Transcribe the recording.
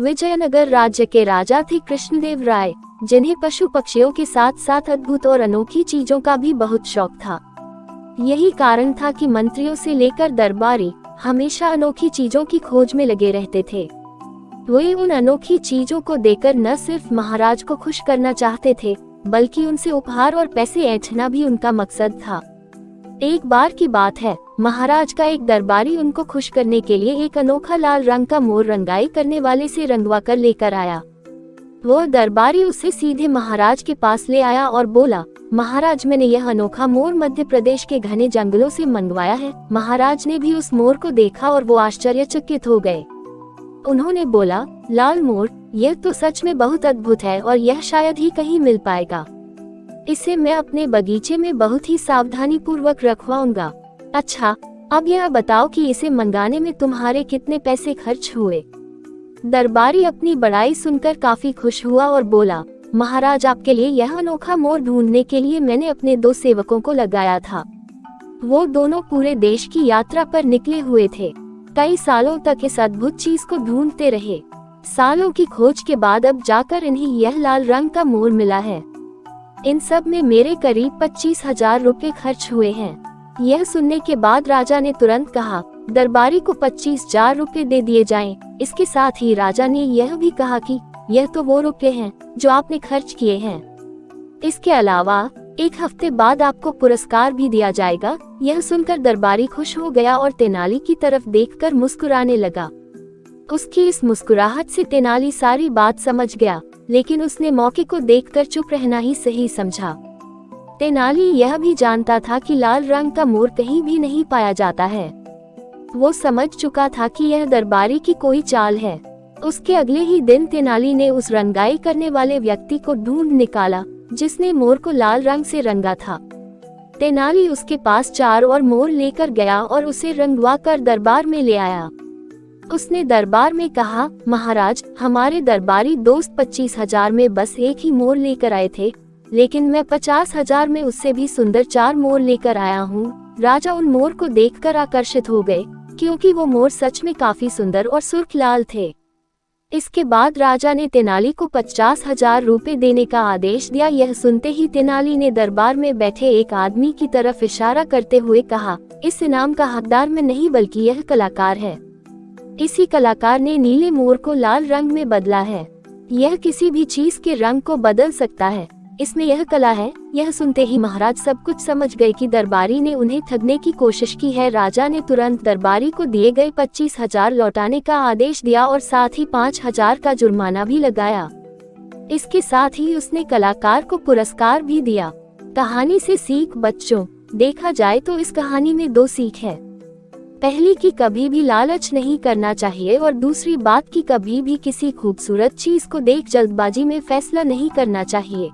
विजयनगर राज्य के राजा थे कृष्णदेव राय, जिन्हें पशु पक्षियों के साथ साथ अद्भुत और अनोखी चीजों का भी बहुत शौक था। यही कारण था कि मंत्रियों से लेकर दरबारी हमेशा अनोखी चीजों की खोज में लगे रहते थे। वे उन अनोखी चीजों को देकर न सिर्फ महाराज को खुश करना चाहते थे, बल्कि उनसे उपहार और पैसे ऐंठना भी उनका मकसद था। एक बार की बात है, महाराज का एक दरबारी उनको खुश करने के लिए एक अनोखा लाल रंग का मोर रंगाई करने वाले से रंगवा कर लेकर आया। वो दरबारी उसे सीधे महाराज के पास ले आया और बोला, महाराज, मैंने यह अनोखा मोर मध्य प्रदेश के घने जंगलों से मंगवाया है। महाराज ने भी उस मोर को देखा और वो आश्चर्यचकित हो गए। उन्होंने बोला, लाल मोर, यह तो सच में बहुत अद्भुत है और यह शायद ही कहीं मिल पाएगा। इसे मैं अपने बगीचे में बहुत ही सावधानी पूर्वक रखवाऊंगा। अच्छा, अब यह बताओ कि इसे मंगाने में तुम्हारे कितने पैसे खर्च हुए? दरबारी अपनी बड़ाई सुनकर काफी खुश हुआ और बोला, महाराज, आपके लिए यह अनोखा मोर ढूंढने के लिए मैंने अपने 2 सेवकों को लगाया था। वो दोनों पूरे देश की यात्रा पर निकले हुए थे। कई सालों तक इस अद्भुत चीज को ढूंढते रहे। सालों की खोज के बाद अब जाकर इन्हें यह लाल रंग का मोर मिला है। इन सब में मेरे करीब 25,000 रुपए खर्च हुए हैं। यह सुनने के बाद राजा ने तुरंत कहा, दरबारी को 25,000 रुपए दे दिए जाएं। इसके साथ ही राजा ने यह भी कहा कि यह तो वो रुपए हैं जो आपने खर्च किए हैं। इसके अलावा 1 हफ्ते बाद आपको पुरस्कार भी दिया जाएगा। यह सुनकर दरबारी खुश हो गया और तेनाली की तरफ देखकर मुस्कुराने लगा। उसकी इस मुस्कुराहट से तेनाली सारी बात समझ गया, लेकिन उसने मौके को देखकर चुप रहना ही सही समझा। तेनाली यह भी जानता था कि लाल रंग का मोर कहीं भी नहीं पाया जाता है। वो समझ चुका था कि यह दरबारी की कोई चाल है। उसके अगले ही दिन तेनाली ने उस रंगाई करने वाले व्यक्ति को ढूंढ निकाला जिसने मोर को लाल रंग से रंगा था। तेनाली उसके पास 4 और मोर लेकर गया और उसे रंगवा कर दरबार में ले आया। उसने दरबार में कहा, महाराज, हमारे दरबारी दोस्त 25,000 में बस एक ही मोर लेकर आए थे, लेकिन मैं 50,000 में उससे भी सुंदर 4 मोर लेकर आया हूँ। राजा उन मोर को देखकर आकर्षित हो गए, क्योंकि वो मोर सच में काफी सुंदर और सुर्ख लाल थे। इसके बाद राजा ने तेनाली को 50,000 रुपए देने का आदेश दिया। यह सुनते ही तेनाली ने दरबार में बैठे एक आदमी की तरफ इशारा करते हुए कहा, इस इनाम का हकदार मैं नहीं बल्कि यह कलाकार है। इसी कलाकार ने नीले मोर को लाल रंग में बदला है। यह किसी भी चीज के रंग को बदल सकता है, इसमें यह कला है। यह सुनते ही महाराज सब कुछ समझ गए कि दरबारी ने उन्हें ठगने की कोशिश की है। राजा ने तुरंत दरबारी को दिए गए 25,000 लौटाने का आदेश दिया और साथ ही 5,000 का जुर्माना भी लगाया। इसके साथ ही उसने कलाकार को पुरस्कार भी दिया। कहानी से सीख, बच्चों, देखा जाए तो इस कहानी में 2 सीख है। पहली कि कभी भी लालच नहीं करना चाहिए और दूसरी बात कि कभी भी किसी खूबसूरत चीज को देख जल्दबाजी में फैसला नहीं करना चाहिए।